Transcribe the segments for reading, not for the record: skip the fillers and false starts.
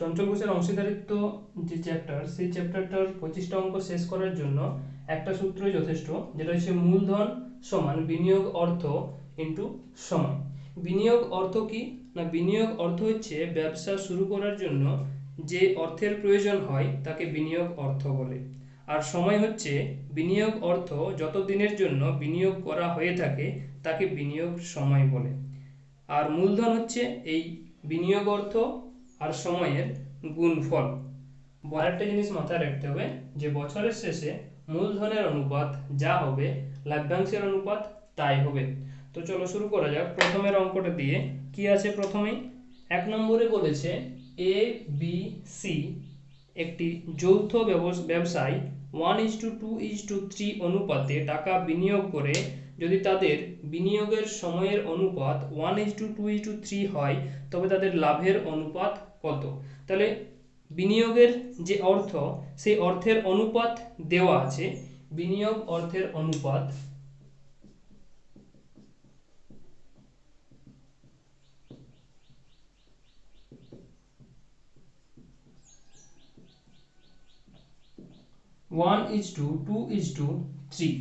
চঞ্চল ঘোষের অংশীদারিত্ব যে চ্যাপ্টার, সেই চ্যাপ্টারটার 25টা অঙ্ক শেষ করার জন্য একটা সূত্রই যথেষ্ট, যেটা হচ্ছে মূলধন সমান বিনিয়োগ অর্থ ইন্টু সময়। বিনিয়োগ অর্থ কি না, বিনিয়োগ অর্থ হচ্ছে ব্যবসা শুরু করার জন্য যে অর্থের প্রয়োজন হয় তাকে বিনিয়োগ অর্থ বলে। আর সময় হচ্ছে বিনিয়োগ অর্থ যত দিনের জন্য বিনিয়োগ করা হয়ে থাকে তাকে বিনিয়োগ সময় বলে। আর মূলধন হচ্ছে এই বিনিয়োগ অর্থ আর সময়ের গুণফল। আরেকটা জিনিস মাথায় রাখতে হবে যে বছরের শেষে মূলধনের অনুপাত যা হবে লভ্যাংশের অনুপাত তাই হবে। তো চলো শুরু করা যাক প্রথমের অঙ্কটা দিয়ে। কি আছে প্রথমেই? 1 নম্বরে বলেছে এ বি সি একটি যৌথ ব্যবসায় 1:2:3 অনুপাতে টাকা বিনিয়োগ করে যদি তাদের বিনিয়োগের সময়ের অনুপাত 1:2:3 হয় তবে তাদের লাভের অনুপাত কত? তাহলে বিনিয়োগের যে অর্থ, সেই অর্থের অনুপাত দেওয়া আছে। বিনিয়োগ অর্থের অনুপাত 1:2:3।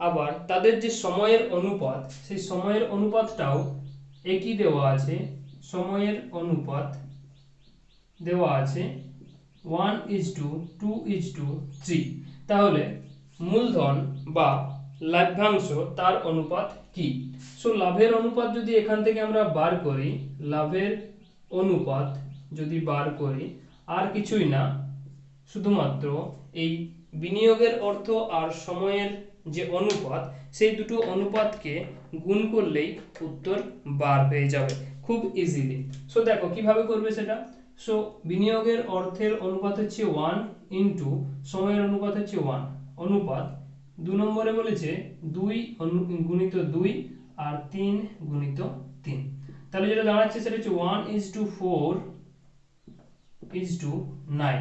আবার তাদের যে সময়ের অনুপাত, সেই সময়ের অনুপাতটাও একই দেওয়া আছে। সময়ের অনুপাত দেওয়া আছে 1:2:3। তাহলে মূলধন বা লাভ্যাংশ তার অনুপাত কি? সো লাভের অনুপাত যদি এখান থেকে আমরা বার করি, লাভের অনুপাত যদি বার করি, আর কিছুই না, শুধুমাত্র এই বিনিয়োগের অর্থ আর সময়ের যে অনুপাত, সেই দুটো অনুপাতকে গুণ করলেই উত্তর বার হয়ে যাবে খুব ইজিলি। সো দেখো কিভাবে করবে সেটা। সো বিনিয়োগের অর্থের অনুপাত হচ্ছে 1 ইন্টু সময়ের অনুপাত হচ্ছে 1, অনুপাত 2 নম্বরে বলেছে 2 গুণিত 2 আর 3 গুণিত 3। তাহলে যেটা দাঁড়াচ্ছে সেটা হচ্ছে 1:4:9।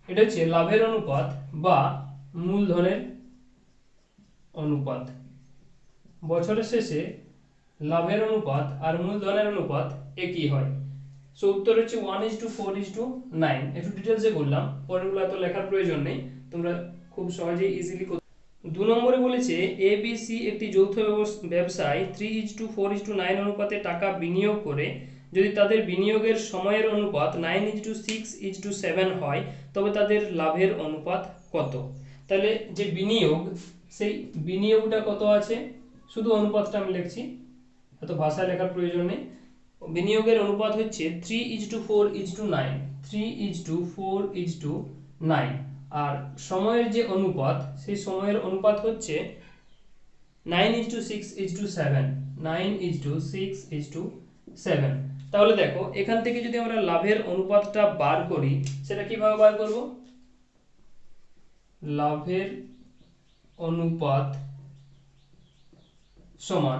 এটা হচ্ছে লাভের অনুপাত বা মূলধনের অনুপাত। বছরের শেষে লাভের অনুপাত আর মূলধনের অনুপাত একই হয়। সো উত্তর হচ্ছে 1:4:9। একটু ডিটেলসে বললাম, পরেরগুলো এত লেখার প্রয়োজন নেই, তোমরা খুব সহজেই ইজিলি। 2 নম্বরে বলেছে এবিসি একটি যৌথ ব্যবসায় 3:4:9 অনুপাতে টাকা বিনিয়োগ করে যদি তাদের বিনিয়োগের সময়ের অনুপাত 9:6:7 হয় তবে তাদের লাভের অনুপাত কত? তাহলে যে বিনিয়োগ, সেই বিনিয়োগটা কত আছে, শুধু অনুপাতটা আমি লিখছি, এত ভাষা লেখার প্রয়োজন নেই। বিনিয়োগের অনুপাত হচ্ছে 3:4:9, 3:4:9। আর সময়ের যে অনুপাত, সেই সময়ের অনুপাত হচ্ছে 9:6:7, 9:6:7। তাহলে দেখো এখান থেকে যদি আমরা লাভের অনুপাতটা বার করি, সেটা কিভাবে বার করব? লাভের অনুপাত সমান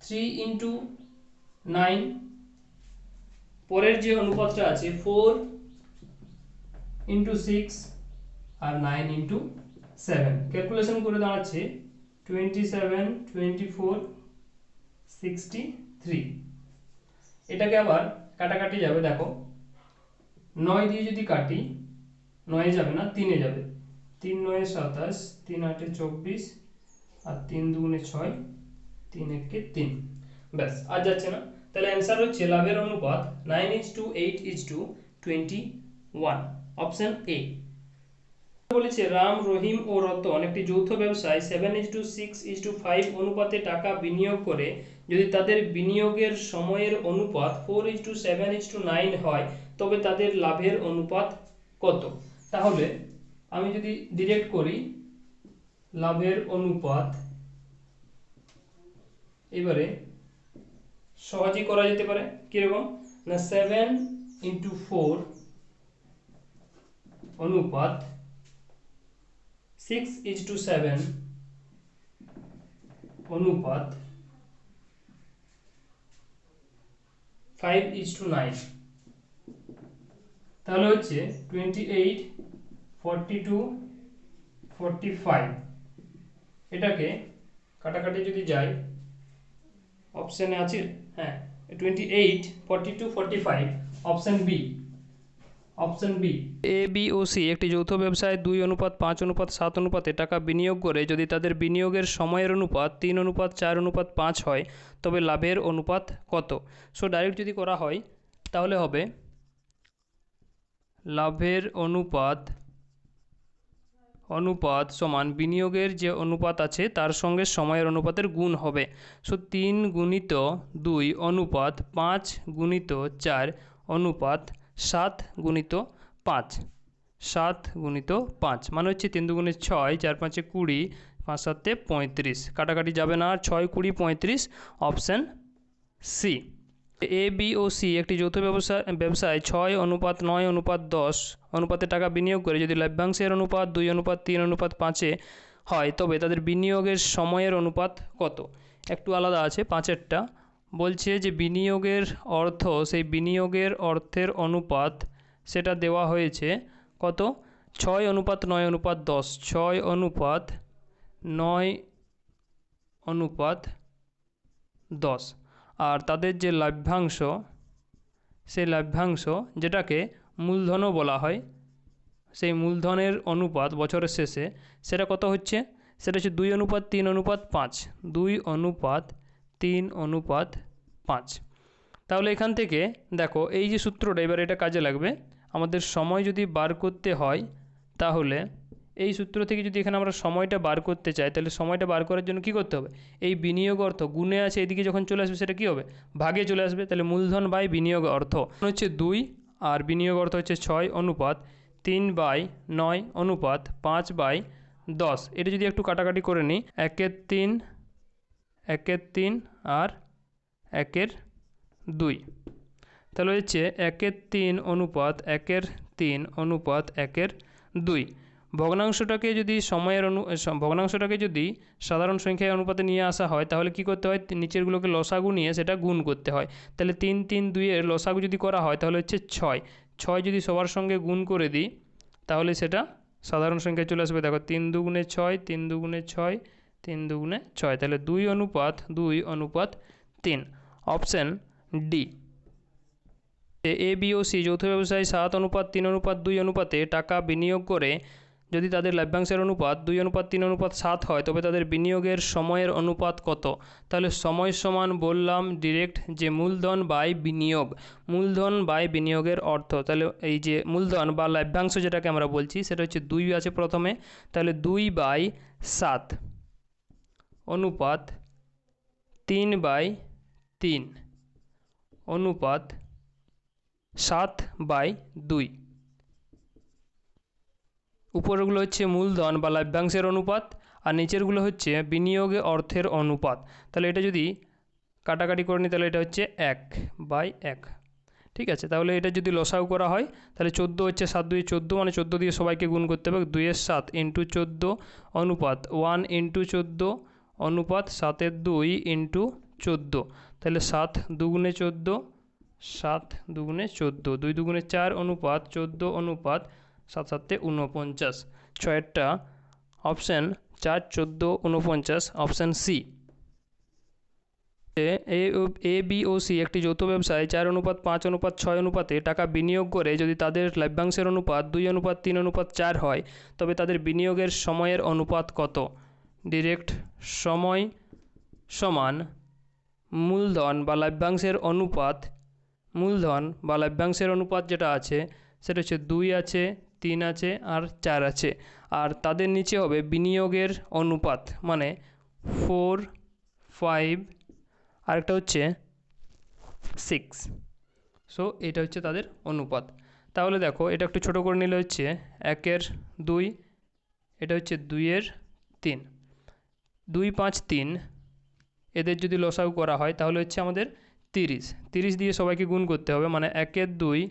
3:9, পরের যে অনুপাতটা আছে 4:6 আর 9:7। ক্যালকুলেশন করে দাঁড়াচ্ছে 27, 24, 63। এটাকে আবার কাটাকাটি যাবে, দেখো 9 দিয়ে যদি কাটি, 9 যাবে না, 3 যাবে। 3:9 27, 3:8 24 আর 3:2 6, 3:1 3। ব্যাস, আর যাচ্ছে না। তাহলে অ্যান্সার হচ্ছে লাভের অনুপাত 9:8:21, অপশন এ। বলেছে রাম, রহিম ও রতন একটি যৌথ ব্যবসায় 7:6:5 অনুপাতে টাকা বিনিয়োগ করে যদি তাদের বিনিয়োগের সময়ের অনুপাত 4:7:9 হয় তবে তাদের লাভের অনুপাত কত? তাহলে আমি যদি ডিরেক্ট করি লাভের অনুপাত, এবারে সহজেই করা যেতে পারে। কিরকম না, 7:4 অনুপাত 6:7 অনুপাত 5:9। তাহলে হচ্ছে 28, 42, 45। এটাকে কাটাকাটি যদি যায়, অপশনে আছে, হ্যাঁ 28, 42, 45, option B option B, A B O C একটি যৌথ ব্যবসায় 2:5:7 অনুপাতে টাকা বিনিয়োগ করে যদি তাদের বিনিয়োগের সময়ের অনুপাত 3:4:5 হয় তবে লাভের অনুপাত কত? সো ডাইরেক্ট যদি করা হয় তাহলে হবে লাভের অনুপাত সমান বিনিয়োগের যে অনুপাত আছে তার সঙ্গে সময়ের অনুপাতের গুণ হবে। সো 3 গুণিত 2 অনুপাত 5 গুণিত 4 অনুপাত 7 গুণিত 5, 7 গুণিত 5 মানে হচ্ছে 3 দুগুণে 6, 4 5 20, 5 7 35, কাটাকাটি যাবে না, 6 20 35, option C. A B O C একটি যৌথ ব্যবসায় 6:9:10 অনুপাতে টাকা বিনিয়োগ করে যদি লভ্যাংশের অনুপাত 2:3:5 হয় তবে তাদের বিনিয়োগের সময়ের অনুপাত কত? একটু আলাদা আছে 5এরটা, বলছে যে বিনিয়োগের অর্থ, সেই বিনিয়োগের অর্থের অনুপাত সেটা দেওয়া হয়েছে কত? 6:9:10, 6:9:10, আর তাদের যে লভ্যাংশ, সেই লভ্যাংশ যেটাকে মূলধনও বলা হয়, সেই মূলধনের অনুপাত বছরের শেষে সেটা কত হচ্ছে? সেটা হচ্ছে 2:3:5, 2:3:5। তাহলে এখান থেকে দেখো এই যে সূত্রটা, এবার এটা কাজে লাগবে। আমাদের সময় যদি বার করতে হয় তাহলে এই সূত্র থেকে যদি এখানে আমরা সময়টা বার করতে চাই তাহলে সময়টা বার করার জন্য কী করতে হবে? এই বিনিয়োগ অর্থ গুণে আছে, এদিকে যখন চলে আসবে সেটা কী হবে? ভাগে চলে আসবে। তাহলে মূলধন বাই বিনিয়োগ অর্থ হচ্ছে 2 আর বিনিয়োগ অর্থ হচ্ছে 6 অনুপাত 3/9 অনুপাত 5/10। এটা যদি একটু কাটাকাটি করে নিই, 1/3, 1/3 আর 1/2, তাহলে হচ্ছে 1/3 অনুপাত 1/3 অনুপাত 1/2। ভগ্নাংশটাকে যদি ভগ্নাংশটাকে যদি সাধারণ সংখ্যায় অনুপাতে নিয়ে আসা হয় তাহলে কি করতে হয়? নিচেরগুলোকে লসাগু নিয়ে সেটা গুণ করতে হয়। তাহলে 3 3 2 এর লসাগু যদি করা হয় তাহলে হচ্ছে 6, 6 যদি সবার সঙ্গে গুণ করে দিই তাহলে সেটা সাধারণ সংখ্যায় চলে আসবে। দেখো 3 দুগুণে 6, 3 দুগুণে 6, 3 দুগুণে 6, তাহলে 2:2:3, option D. A B O C যৌথ ব্যবসায় 7:3:2 অনুপাতে টাকা বিনিয়োগ করে যদি তাদের লভ্যাংশের অনুপাত 2:3:7 হয় তবে তাদের বিনিয়োগের সময়ের অনুপাত কত? তাহলে সময় সমান বললাম ডিরেক্ট যে মূলধন বাই বিনিয়োগ, মূলধন বাই বিনিয়োগের অর্থ। তাহলে এই যে মূলধন বা লভ্যাংশ যেটাকে আমরা বলছি সেটা হচ্ছে 2 আছে প্রথমে, তাহলে 2/7 অনুপাত 3/3 অনুপাত 7/2। উপরগুলো হচ্ছে মূলধন বা লভ্যাংশের অনুপাত আর নিচেরগুলো হচ্ছে বিনিয়োগে অর্থের অনুপাত। তাহলে এটা যদি কাটাকাটি করে নিই তাহলে এটা হচ্ছে 1/1, ঠিক আছে। তাহলে এটা যদি লসাগু করা হয় তাহলে 14 হচ্ছে 7 2 14, মানে 14 দিয়ে সবাইকে গুণ করতে হবে। 2/7 × 14 অনুপাত 1 × 14 অনুপাত 7/2 × 14, তাহলে 7 দুগুণে 14, 7 দুগুণে 14, 2 দুগুণে 4 অনুপাত 14 অনুপাত 7 7 49, 6এরটা option 4 14 49, option C. A B O C একটি যৌথ ব্যবসায় 4:5:6 অনুপাতে টাকা বিনিয়োগ করে যদি তাদের লভ্যাংশের অনুপাত 2:3:4 হয় তবে তাদের বিনিয়োগের সময়ের অনুপাত কত? ডিরেক্ট সময় সমান মূলধন বা লভ্যাংশের অনুপাত, মূলধন বা লভ্যাংশের অনুপাত যেটা আছে সেটা হচ্ছে 2 আছে, 3 আছে আর 4 আছে, আর তাদের নিচে হবে বিনিয়োগের অনুপাত, মানে 4 5 আরেকটা হচ্ছে 6। সো এটা হচ্ছে তাদের অনুপাত। তাহলে দেখো এটা একটু ছোটো করে নিলে হচ্ছে 1/2, এটা হচ্ছে 2/3, 2 5 3, এদের যদি লসাগু করা হয় তাহলে হচ্ছে আমাদের 30, 30 দিয়ে সবাইকে গুণ করতে হবে, মানে 1/2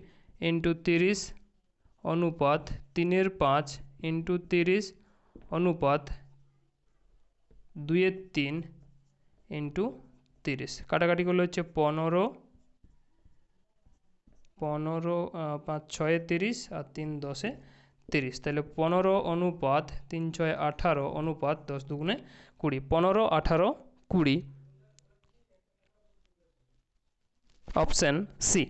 × 30 অনুপাত 3/5 × 30 অনুপাত 2/3 × 30, কাটাকাটি করলে হচ্ছে 15, 5 6 30 আর 3 10 30, তাহলে 15 অনুপাত 3 6 18 অনুপাত 10 দুগুণে 20, 15 18 20, option C.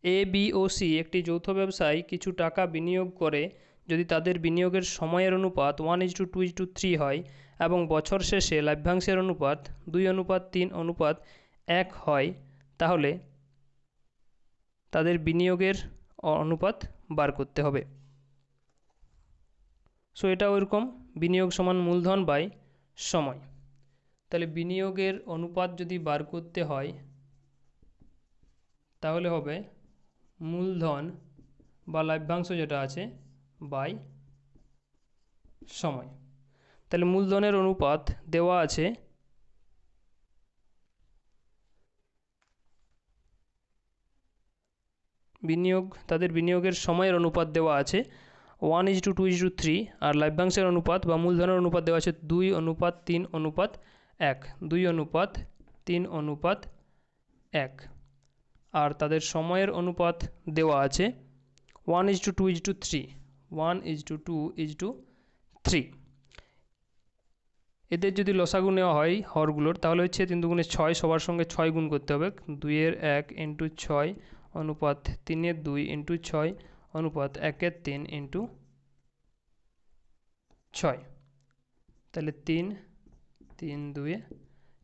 A B O C একটি যৌথ ব্যবসায় কিছু টাকা বিনিয়োগ করে যদি তাদের বিনিয়োগের সময়ের অনুপাত 1:2:3 হয় এবং বছর শেষে লভ্যাংশের অনুপাত 2:3:1 হয়, তাহলে তাদের বিনিয়োগের অনুপাত বার করতে হবে। সো এটা ওইরকম, বিনিয়োগ সমান মূলধন বাই সময়। তাহলে বিনিয়োগের অনুপাত যদি বার করতে হয় তাহলে হবে মূলধন বা লভ্যাংশ যেটা আছে বাই সময়। তাহলে মূলধনের অনুপাত দেওয়া আছে তাদের বিনিয়োগের সময়ের অনুপাত দেওয়া আছে 1:2:3 আর লভ্যাংশের অনুপাত বা মূলধনের অনুপাত দেওয়া আছে 2:3:1 2:3:1 আর তাদের সময়ের অনুপাত দেওয়া আছে 1:2:3 1:2:3। এদের যদি লসাগু নেওয়া হয় হরগুলোর তাহলে হচ্ছে 3 দুগুণে 6, সবার সঙ্গে 6 গুণ করতে হবে। 2-1 × 6 অনুপাত 3-2 × 6 অনুপাত 1-3 × 6। তাহলে 3 3-2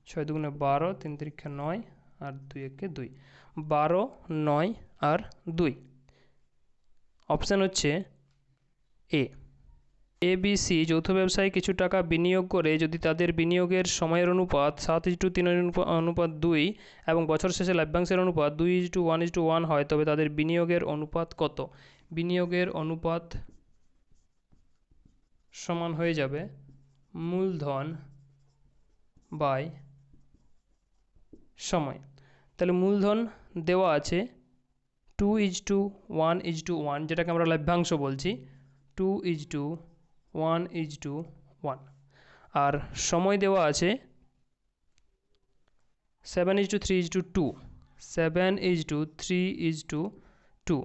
6 দুগুণে 12, 3-3 9 আর 2-1 2, 12 9 আর 2। অপশান হচ্ছে এ। ABC যৌথ ব্যবসায় কিছু টাকা বিনিয়োগ করে যদি তাদের বিনিয়োগের সময়ের অনুপাত 7:3:2 এবং বছর শেষে লভ্যাংশের অনুপাত 2:1:1 হয়, তবে তাদের বিনিয়োগের অনুপাত কত? বিনিয়োগের অনুপাত সমান হয়ে যাবে মূলধন বাই সময়। তাহলে মূলধন দেওয়া আছে 2:1:1, যেটাকে আমরা লভ্যাংশ বলছি, 2:1:1। আর সময় দেওয়া আছে 7:3:2 7:3:2।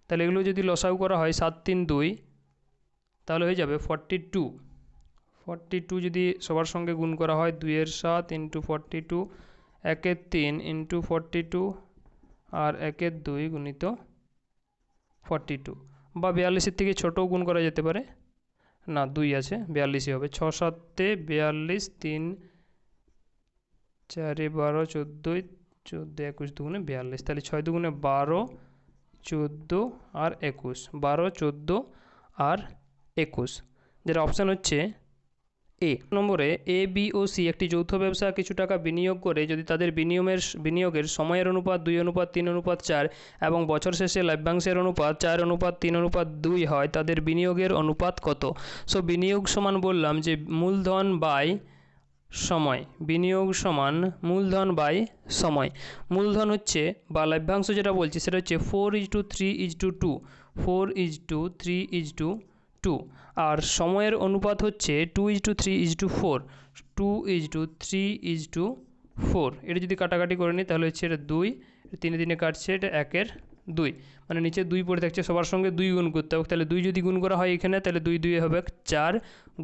তাহলে এগুলো যদি লসাগু করা হয় 7-3-2 তাহলে হয়ে যাবে 42। 42 যদি সবার সঙ্গে গুণ করা হয় 2-7 × 42, 1-3 × 42 আর 1-2 গুণিত 42, বা 42-এর থেকে ছোটও গুণ করা যেতে পারে, না 2 আছে 42-ই হবে। 6-7 42, 3-4 12, 14 14 21 2 42। তাহলে 6 2 12, 14 আর 21, 12 14 আর 21, যেটা অপশান হচ্ছে এ নম্বরে। এ বি ও সি একটি যৌথ ব্যবসা কিছু টাকা বিনিয়োগ করে যদি তাদের বিনিয়োগের সময়ের অনুপাত 2:3:4 এবং বছর শেষে লভ্যাংশের অনুপাত 4:3:2 হয়, তাদের বিনিয়োগের অনুপাত কত? সো বিনিয়োগ সমান বললাম যে মূলধন বাই সময়। বিনিয়োগ সমান মূলধন বাই সময়। মূলধন হচ্ছে বা লভ্যাংশ যেটা বলছি সেটা হচ্ছে 4:3:2 4:3:2 আর সময়ের অনুপাত হচ্ছে 2:3:4 2:3:4। এটা যদি কাটাকাটি করে নিই তাহলে হচ্ছে এটা 2, 3 কাটছে, এটা 1-2, মানে নিচে 2 পড়ে থাকছে, সবার সঙ্গে 2 গুণ করতে হবে। তাহলে 2 যদি গুণ করা হয় এখানে তাহলে 2 2 হবে 4,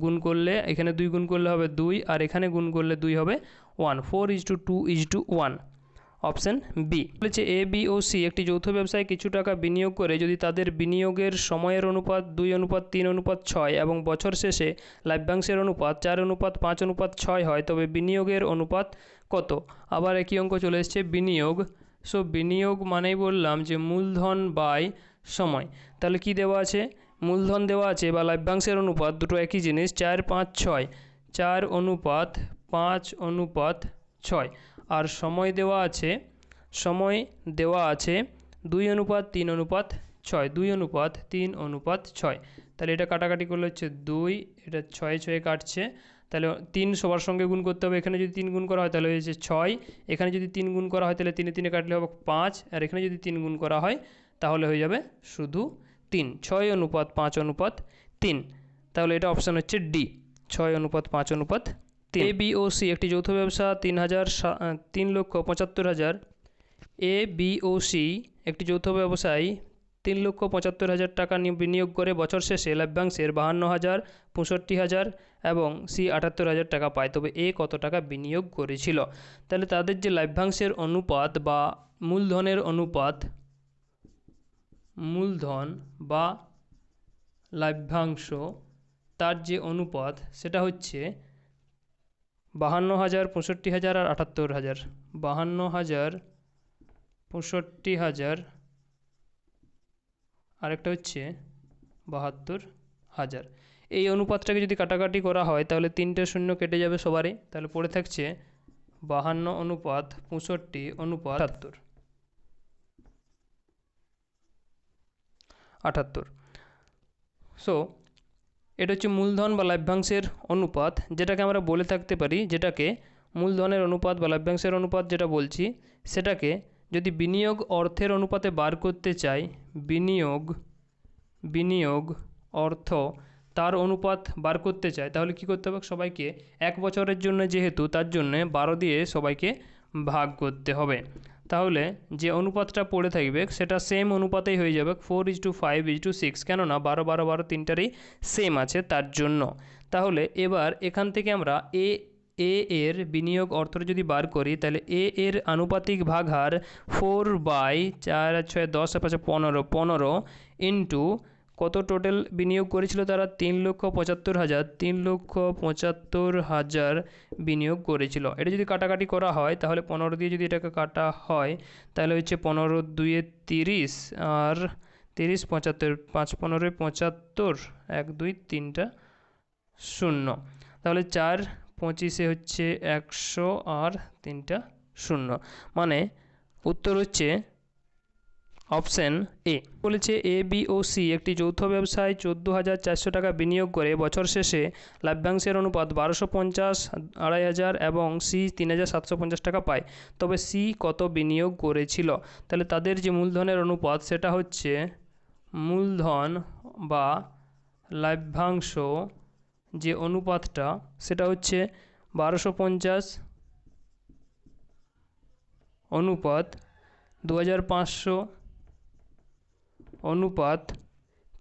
গুণ করলে এখানে 2 গুণ করলে হবে 2 আর এখানে গুণ করলে 2 হবে 1, 4:2:1। অপশান বি বলেছে এ বি ও সি একটি যৌথ ব্যবসায় কিছু টাকা বিনিয়োগ করে যদি তাদের বিনিয়োগের সময়ের অনুপাত 2:3:6 এবং বছর শেষে লভ্যাংশের অনুপাত 4:5:6 হয়, তবে বিনিয়োগের অনুপাত কত? আবার একই অঙ্ক চলে এসছে বিনিয়োগ। সো বিনিয়োগ মানেই বললাম যে মূলধন বাই সময়। তাহলে কি দেওয়া আছে? মূলধন দেওয়া আছে বা লভ্যাংশের অনুপাত, দুটো একই জিনিস, 4:5:6 4:5:6 আর সময় দেওয়া আছে 2:3:6 2:3:6। তাহলে এটা কাটাকাটি করলে হচ্ছে 2, এটা 6 কাটছে, তাহলে 3 সবার সঙ্গে গুণ করতে হবে। এখানে যদি 3 গুণ করা হয় তাহলে হয়েছে 6, এখানে যদি 3 গুণ করা হয় তাহলে 3 কাটলে হবে 5, আর এখানে যদি 3 গুণ করা হয় তাহলে হয়ে যাবে শুধু 3, 6:5:3। তাহলে এটা অপশান হচ্ছে D, 6:5:3। A B O C একটি যৌথ ব্যবসা 3,75,000। এ বি ও সি একটি যৌথ ব্যবসায় 3,75,000 টাকা বিনিয়োগ করে বছর শেষে লভ্যাংশের 52,000, 65,000 এবং সি 78,000 টাকা পায়, তবে এ কত টাকা বিনিয়োগ করেছিল? তাহলে তাদের যে লভ্যাংশের অনুপাত বা মূলধনের অনুপাত, মূলধন বা লভ্যাংশ তার যে অনুপাত সেটা হচ্ছে 52,000, 65,000 আর 78,000। 52,000, 65,000, আরেকটা হচ্ছে 72,000। এই অনুপাতটাকে যদি কাটাকাটি করা হয় তাহলে 3টে শূন্য কেটে যাবে সবারই, তাহলে পড়ে থাকছে 52 অনুপাত 65 অনুপাত 78। সো এটা হচ্ছে মূলধন বা লভ্যাংশের অনুপাত, যেটাকে আমরা বলে থাকতে পারি, যেটাকে মূলধনের অনুপাত বা লভ্যাংশের অনুপাত যেটা বলছি, সেটাকে যদি বিনিয়োগ অর্থের অনুপাতে বার করতে চাই, বিনিয়োগ অর্থ তার অনুপাত বার করতে চাই, তাহলে কি করতে হবে? সবাইকে 1 বছরের জন্য যেহেতু, তার জন্য 12 দিয়ে সবাইকে ভাগ করতে হবে। তাহলে যে অনুপাতটা পড়ে থাকবে সেটা সেম অনুপাতেই হয়ে যাবে, 4:5:6, কেননা 12, 12, 12 তিনটারই সেম আছে তার জন্য। তাহলে এবার এখান থেকে আমরা এর বিনিয়োগ অর্থটা যদি বার করি, তাহলে এর আনুপাতিক ভাগ হার 4/4, 6, 10, 15, 15 ইন্টু কত টোটাল বিনিয়োগ করেছিল তারা? 3,75,000, 3,75,000 বিনিয়োগ করেছিল। এটা যদি কাটাকাটি করা হয় তাহলে 15 দিয়ে যদি এটাকে কাটা হয় তাহলে হচ্ছে 15×2 30 আর 30, 75, 5 15 75, 1 2 3টা 0, তাহলে 4 25 হচ্ছে 100 আর 3টা 0, মানে উত্তর হচ্ছে অপশন এ। বলেছে এ, বি ও সি একটি যৌথ ব্যবসায় 14,400 টাকা বিনিয়োগ করে বছর শেষে লভ্যাংশের অনুপাত 1250, 2,500 এবং সি 3,750 টাকা পায়, তবে সি কত বিনিয়োগ করেছিল? তাহলে তাদের যে মূলধনের অনুপাত সেটা হচ্ছে মূলধন বা লভ্যাংশ যে অনুপাতটা সেটা হচ্ছে 1250 অনুপাত 2,500 অনুপাত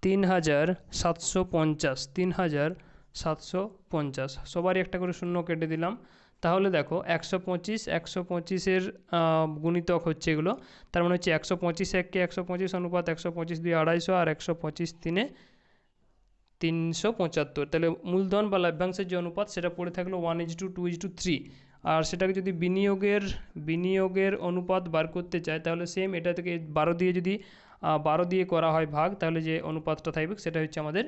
3,750, 3,750, সবারই একটা করে শূন্য কেটে দিলাম। তাহলে দেখো 125, 125-এর গুণিতক হচ্ছে এগুলো, তার মানে হচ্ছে 125 1 125 অনুপাত 125 2 250 আর 125 3 375। তাহলে মূলধন বা লভ্যাংশের যে অনুপাত সেটা পড়ে থাকলো 1:2:3। আর সেটাকে যদি বিনিয়োগের অনুপাত বার করতে চায় তাহলে সেম এটা থেকে 12 দিয়ে যদি 12 দিয়ে করা হয় ভাগ, তাহলে যে অনুপাতটা থাকবে সেটা হচ্ছে আমাদের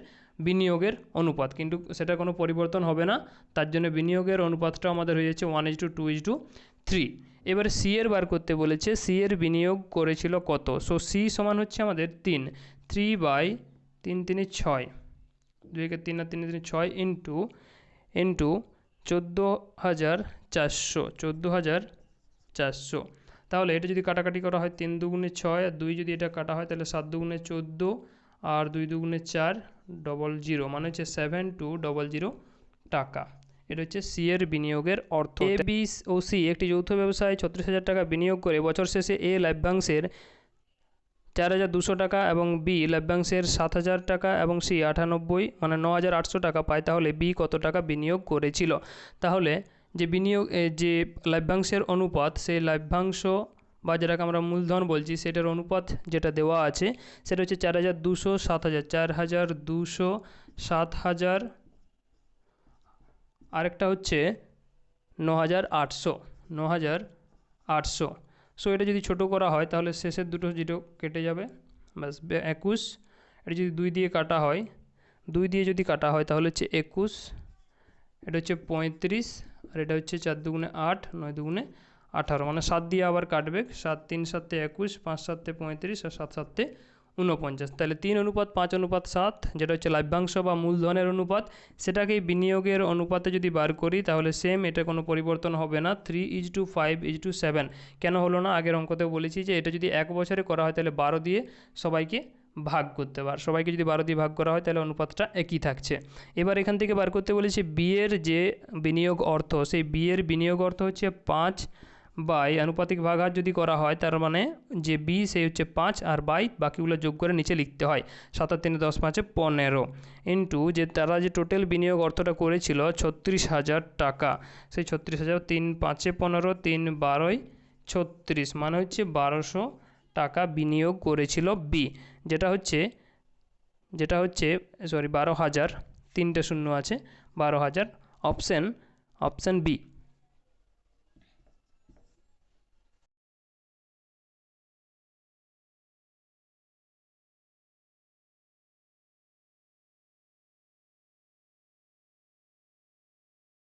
বিনিয়োগের অনুপাত, কিন্তু সেটা কোনো পরিবর্তন হবে না, তার জন্য বিনিয়োগের অনুপাতটা আমাদের হয়ে যাচ্ছে 1:2:3। এবারে সি এর বার করতে বলেছে, সি এর বিনিয়োগ করেছিল কত? সো সি সমান হচ্ছে আমাদের 3/3 3 6, 2 3 আর 3 3 6 ইন্টু 14,400, 14,400। তাহলে এটা যদি কাটাকাটি করা হয় 3 দুগুণে 6 আর 2 যদি এটা কাটা হয় তাহলে 7 দুগুণে 14 আর 2 দুগুণে 4 00, মানে হচ্ছে 7200 টাকা। এটা হচ্ছে সি এর বিনিয়োগের অর্থ। এ, বি ও সি একটি যৌথ ব্যবসায় 36,000 টাকা বিনিয়োগ করে বছর শেষে এ লভ্যাংশের 4,200 টাকা এবং বি লভ্যাংশের 7,000 টাকা এবং সি 98 মানে 9,800 টাকা পায়, তাহলে বি কত টাকা বিনিয়োগ করেছিল? তাহলে যে যে লভ্যাংশের অনুপাত, সেই লভ্যাংশ বা যেটাকে আমরা মূলধন বলছি সেটার অনুপাত যেটা দেওয়া আছে সেটা হচ্ছে 4,200, 7,000, 4,200, 7,000, আরেকটা হচ্ছে 9,800, 9,800। সো এটা যদি ছোটো করা হয় তাহলে শেষের দুটো জিরো কেটে যাবে, ব্যাস 21। এটা যদি 2 দিয়ে কাটা হয়, 2 দিয়ে যদি কাটা হয় তাহলে হচ্ছে 21, এটা হচ্ছে 35 আর এটা হচ্ছে 4 দুগুণে 8, 9 দুগুণে 18, মানে 7 দিয়ে আবার কাটবে, 7 3 7 21, 5 7 35 আর 7 7 49। তাহলে 3:5:7 যেটা হচ্ছে লভ্যাংশ বা মূলধনের অনুপাত, সেটাকেই বিনিয়োগের অনুপাতে যদি বার করি তাহলে সেম, এটা কোনো পরিবর্তন হবে না, 3:5:7। কেন হলো না? আগের অঙ্কতেও বলেছি যে এটা যদি 1 বছরে করা হয় তাহলে 12 দিয়ে সবাইকে ভাগ করতে পার, সবাইকে যদি 12 দিয়ে ভাগ করা হয় তাহলে অনুপাতটা একই থাকছে। এবার এখান থেকে বার করতে বলেছি বি এর যে বিনিয়োগ অর্থ, সেই বি এর বিনিয়োগ অর্থ হচ্ছে 5 বাই আনুপাতিক ভাগ হার যদি করা হয় তার মানে যে বি সেই হচ্ছে 5 আর বাই বাকিগুলো যোগ করে নিচে লিখতে হয়, 7 আর 3 10 5 15 ইন্টু যে তারা যে টোটাল বিনিয়োগ অর্থটা করেছিল 36,000 টাকা, সেই 36,000 3 5 15 3 12 36 মানে হচ্ছে 1200 টাকা বিনিয়োগ করেছিল বি, যেটা হচ্ছে সরি 12,000, 3টে শূন্য আছে, 12,000 অপশান বি।